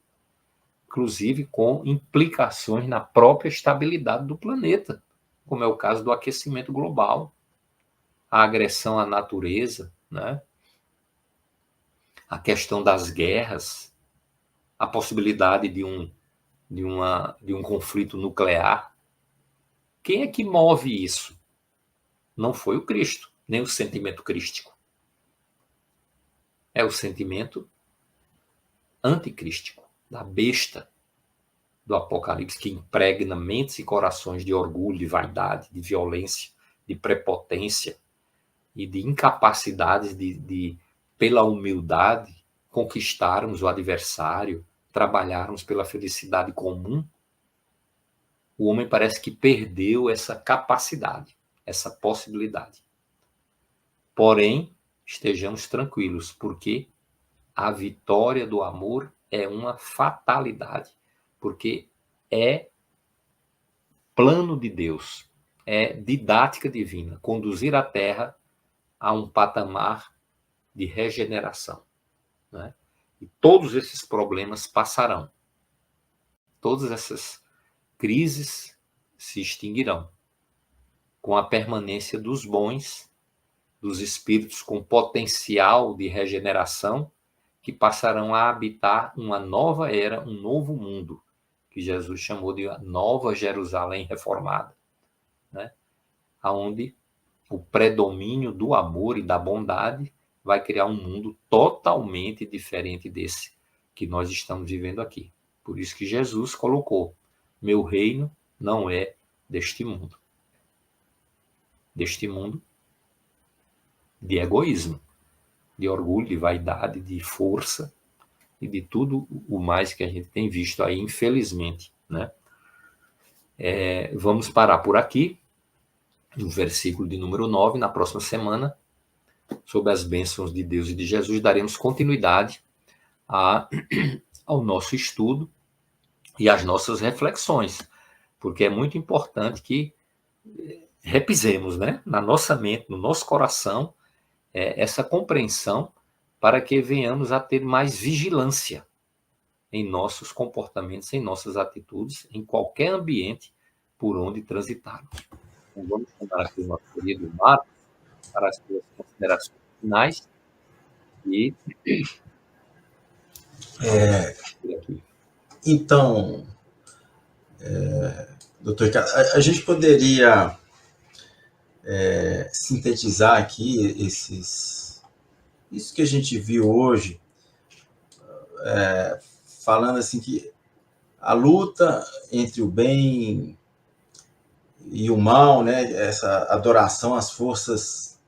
inclusive com implicações na própria estabilidade do planeta, como é o caso do aquecimento global, a agressão à natureza, né? A questão das guerras, a possibilidade de um conflito nuclear. Quem é que move isso? Não foi o Cristo, nem o sentimento crístico. É o sentimento anticrístico, da besta do Apocalipse, que impregna mentes e corações de orgulho, de vaidade, de violência, de prepotência e de incapacidades de pela humildade, conquistarmos o adversário, trabalharmos pela felicidade comum. O homem parece que perdeu essa capacidade, essa possibilidade. Porém, estejamos tranquilos, porque a vitória do amor é uma fatalidade, porque é plano de Deus, é didática divina, conduzir a Terra a um patamar de regeneração. Né? E todos esses problemas passarão. Todas essas crises se extinguirão com a permanência dos bons, dos espíritos com potencial de regeneração, que passarão a habitar uma nova era, um novo mundo, que Jesus chamou de Nova Jerusalém reformada, né? Onde o predomínio do amor e da bondade vai criar um mundo totalmente diferente desse que nós estamos vivendo aqui. Por isso que Jesus colocou: meu reino não é deste mundo. Deste mundo de egoísmo. de orgulho, de vaidade, de força e de tudo o mais que a gente tem visto aí, infelizmente, né? Vamos parar por aqui, no versículo de número 9. Na próxima semana, sob as bênçãos de Deus e de Jesus, daremos continuidade ao nosso estudo e às nossas reflexões, porque é muito importante que repisemos, né, na nossa mente, no nosso coração, essa compreensão, para que venhamos a ter mais vigilância em nossos comportamentos, em nossas atitudes, em qualquer ambiente por onde transitarmos. Então, vamos chamar aqui o nosso querido Marcos para as suas considerações finais. E Então, doutor Ricardo, a gente poderia sintetizar aqui isso que a gente viu hoje, falando assim que a luta entre o bem e o mal, né, essa adoração às forças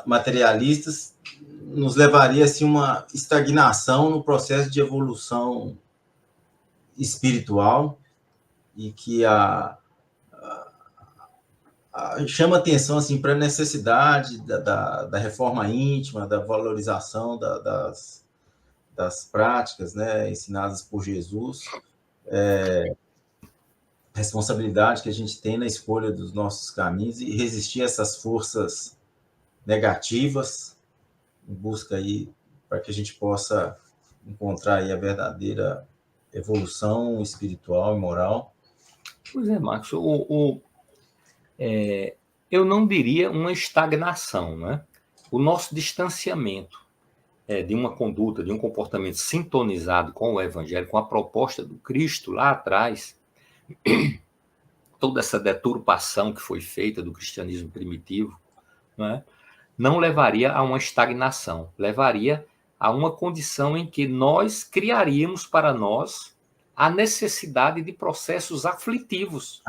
materialistas, nos levaria assim, uma estagnação no processo de evolução espiritual, e que chama atenção assim, para a necessidade da reforma íntima, da valorização das práticas, né, ensinadas por Jesus, responsabilidade que a gente tem na escolha dos nossos caminhos e resistir a essas forças negativas, em busca aí para que a gente possa encontrar aí a verdadeira evolução espiritual e moral. Pois é, Marcos, eu não diria uma estagnação, né? O nosso distanciamento de uma conduta, de um comportamento sintonizado com o Evangelho, com a proposta do Cristo lá atrás, toda essa deturpação que foi feita do cristianismo primitivo, né, não levaria a uma estagnação, levaria a uma condição em que nós criaríamos para nós a necessidade de processos aflitivos,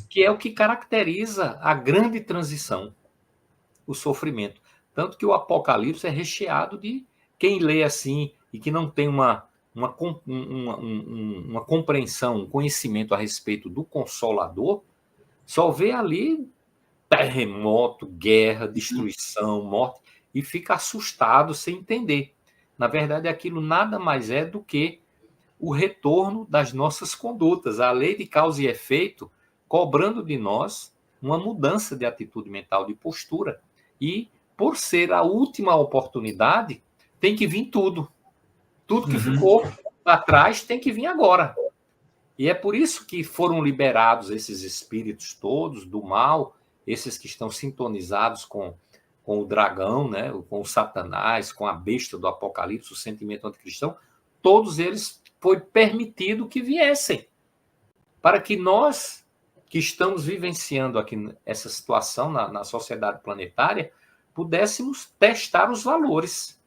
que é o que caracteriza a grande transição, o sofrimento. Tanto que o Apocalipse é recheado de quem lê assim e que não tem uma compreensão, um conhecimento a respeito do Consolador, só vê ali terremoto, guerra, destruição, morte, e fica assustado sem entender. Na verdade, aquilo nada mais é do que o retorno das nossas condutas, a lei de causa e efeito, cobrando de nós uma mudança de atitude mental, de postura. E, por ser a última oportunidade, tem que vir tudo. Tudo que ficou atrás tem que vir agora. E é por isso que foram liberados esses espíritos todos do mal, esses que estão sintonizados com o dragão, né, com o Satanás, com a besta do Apocalipse, o sentimento anticristão, todos eles foi permitido que viessem, para que nós, que estamos vivenciando aqui essa situação na sociedade planetária, pudéssemos testar os valores.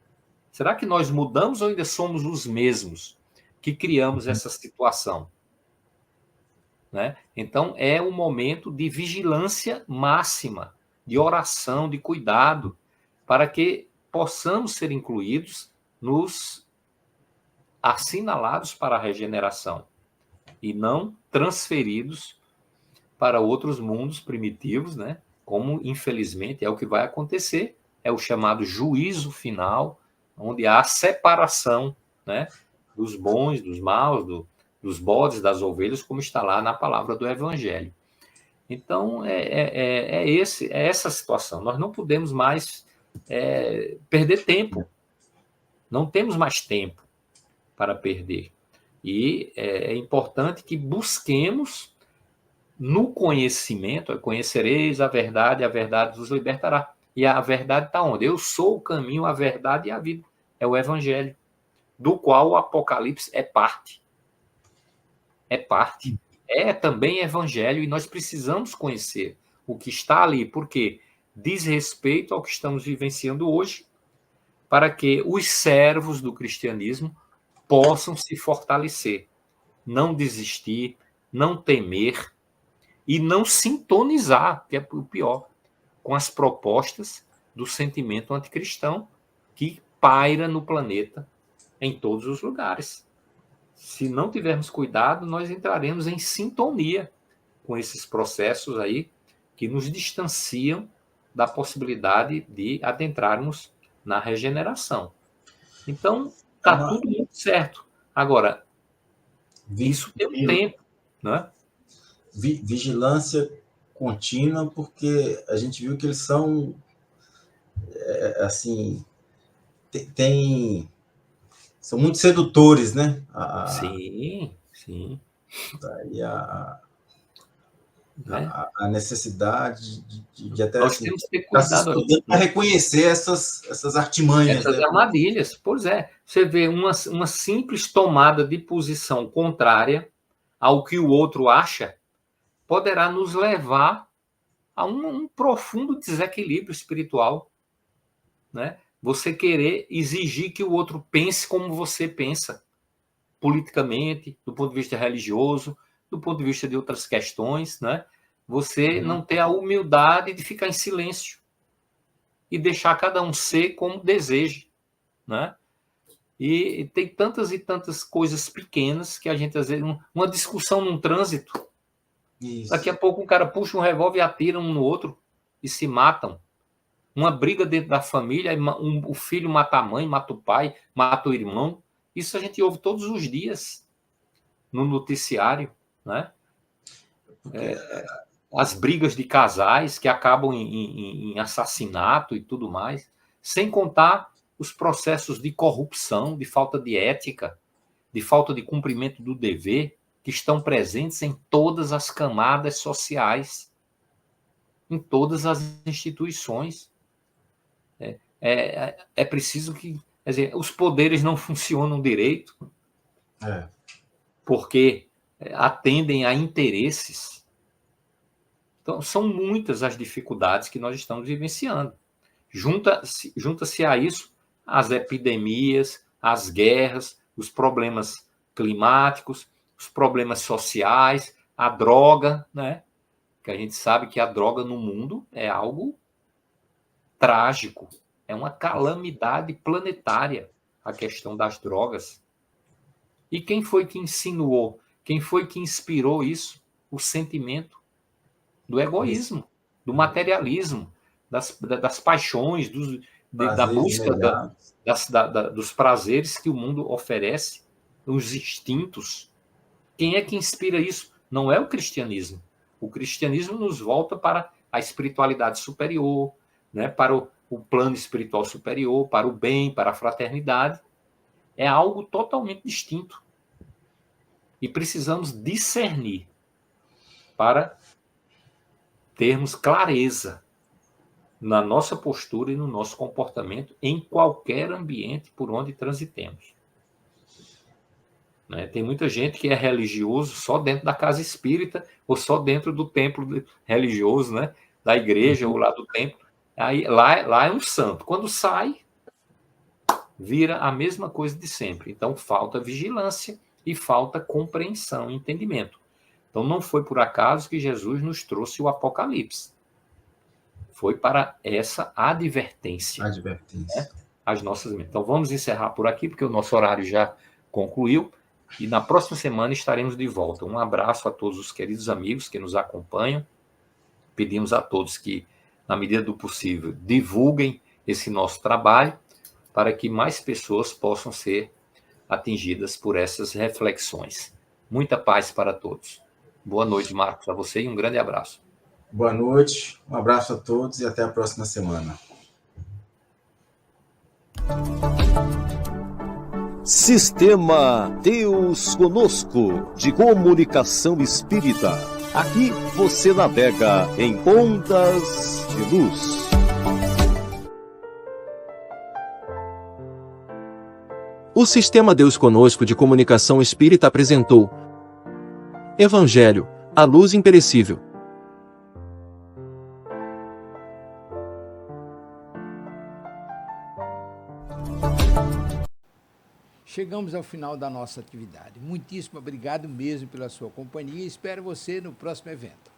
Será que nós mudamos ou ainda somos os mesmos que criamos essa situação? Né? Então, é um momento de vigilância máxima, de oração, de cuidado, para que possamos ser incluídos nos assinalados para a regeneração e não transferidos para outros mundos primitivos, né? Como, infelizmente, é o que vai acontecer, é o chamado juízo final, onde há a separação, né, dos bons, dos maus, dos bodes, das ovelhas, como está lá na palavra do Evangelho. Então, é essa situação. Nós não podemos mais perder tempo. Não temos mais tempo para perder. E é importante que busquemos no conhecimento, conhecereis a verdade vos libertará. E a verdade está onde? Eu sou o caminho, a verdade e a vida. É o Evangelho, do qual o Apocalipse é parte. É parte. É também Evangelho, e nós precisamos conhecer o que está ali, porque diz respeito ao que estamos vivenciando hoje, para que os servos do cristianismo possam se fortalecer, não desistir, não temer e não sintonizar, que é o pior, com as propostas do sentimento anticristão, que paira no planeta em todos os lugares. Se não tivermos cuidado, nós entraremos em sintonia com esses processos aí que nos distanciam da possibilidade de adentrarmos na regeneração. Então, está tudo muito certo. Agora, isso tem um tempo, né? Vigilância contínua, porque a gente viu que eles são, assim, são muito sedutores, né? Sim, sim. Daí a necessidade de até Nós assim, temos que ter cuidado para reconhecer essas artimanhas. Essas né? armadilhas. Pois é, você vê uma simples tomada de posição contrária ao que o outro acha, poderá nos levar a um profundo desequilíbrio espiritual, né? Você querer exigir que o outro pense como você pensa, politicamente, do ponto de vista religioso, do ponto de vista de outras questões, né? Você não ter a humildade de ficar em silêncio e deixar cada um ser como deseja, né? E tem tantas e tantas coisas pequenas que a gente, às vezes, uma discussão num trânsito, Isso. daqui a pouco um cara puxa um revólver e atira um no outro e se matam. Uma briga dentro da família, o filho mata a mãe, mata o pai, mata o irmão. Isso a gente ouve todos os dias no noticiário, né? As brigas de casais que acabam em assassinato e tudo mais, sem contar os processos de corrupção, de falta de ética, de falta de cumprimento do dever, que estão presentes em todas as camadas sociais, em todas as instituições. É preciso que... Quer dizer, os poderes não funcionam direito, porque atendem a interesses. Então, são muitas as dificuldades que nós estamos vivenciando. Junta-se a isso as epidemias, as guerras, os problemas climáticos, os problemas sociais, a droga, né? Que a gente sabe que a droga no mundo é algo trágico, é uma calamidade planetária a questão das drogas. E quem foi que insinuou, quem foi que inspirou isso? O sentimento do egoísmo, do materialismo, das paixões, da busca dos prazeres que o mundo oferece, os instintos. Quem é que inspira isso? Não é o cristianismo. O cristianismo nos volta para a espiritualidade superior, né? Para o plano espiritual superior, para o bem, para a fraternidade. É algo totalmente distinto. E precisamos discernir para termos clareza na nossa postura e no nosso comportamento em qualquer ambiente por onde transitemos. Né? Tem muita gente que é religioso só dentro da casa espírita ou só dentro do templo religioso, né? Da igreja ou lá do templo. Aí, lá é um santo. Quando sai, vira a mesma coisa de sempre. Então, falta vigilância e falta compreensão e entendimento. Então, não foi por acaso que Jesus nos trouxe o Apocalipse. Foi para essa advertência. Né? Às nossas mentes. Então, vamos encerrar por aqui, porque o nosso horário já concluiu. E na próxima semana estaremos de volta. Um abraço a todos os queridos amigos que nos acompanham. Pedimos a todos que, na medida do possível, divulguem esse nosso trabalho para que mais pessoas possam ser atingidas por essas reflexões. Muita paz para todos. Boa noite, Marcos, a você e um grande abraço. Boa noite, um abraço a todos e até a próxima semana. Sistema Deus Conosco, de comunicação espírita. Aqui você navega em ondas de luz. O Sistema Deus Conosco de Comunicação Espírita apresentou Evangelho, a luz imperecível. Chegamos ao final da nossa atividade. Muitíssimo obrigado mesmo pela sua companhia e espero você no próximo evento.